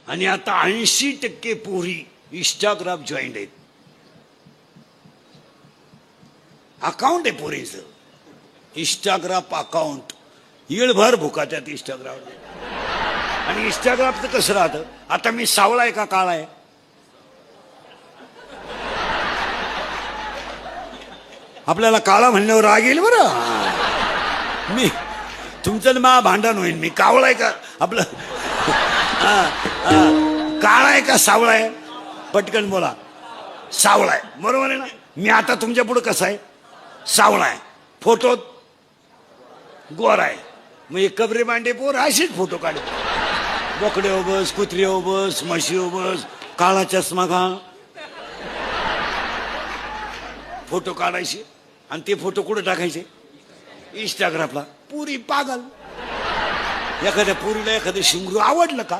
आणि आता 80% पोरी इंस्टाग्राम जॉईंट आहेत. अकाउंट आहे पोरीचं, इंस्टाग्राम अकाउंट. येळभर भुकाच्यात इंस्टाग्राम. आणि इंस्टाग्रामचं कसं राहतं, आता मी सावळा आहे का काळा आहे? आपल्याला काळा म्हणल्यावर राग येईल बरं. मी तुमचं मा भांडण होईल. मी कावळा आहे का आपलं काळा आहे का सावळा आहे? पटकन बोला. सावळा आहे, बरोबर आहे ना. मी आता तुमच्या पुढे कसा आहे? सावळा आहे. फोटोत गोरा आहे. मग एक कबरे मांडे पोर असेच फोटो काढ. बोकडे बस, कुत्रे बस, म्हशी बस, काळा चष्मा घा, फोटो काढायचे. आणि ते फोटो कुठे टाकायचे? इंस्टाग्रामला. पुरी पागल. एखाद्या पुरीला एखादं शिंगरू आवडलं का,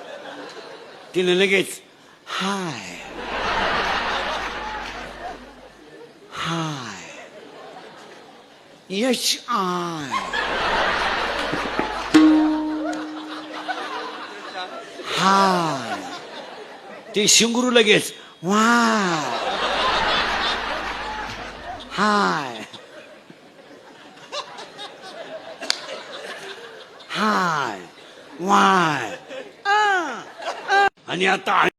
तिने लगेच हाय हाय यश आय हाय. ते शिंगरू लगेच वाय हाय हाय वाय. आणि आता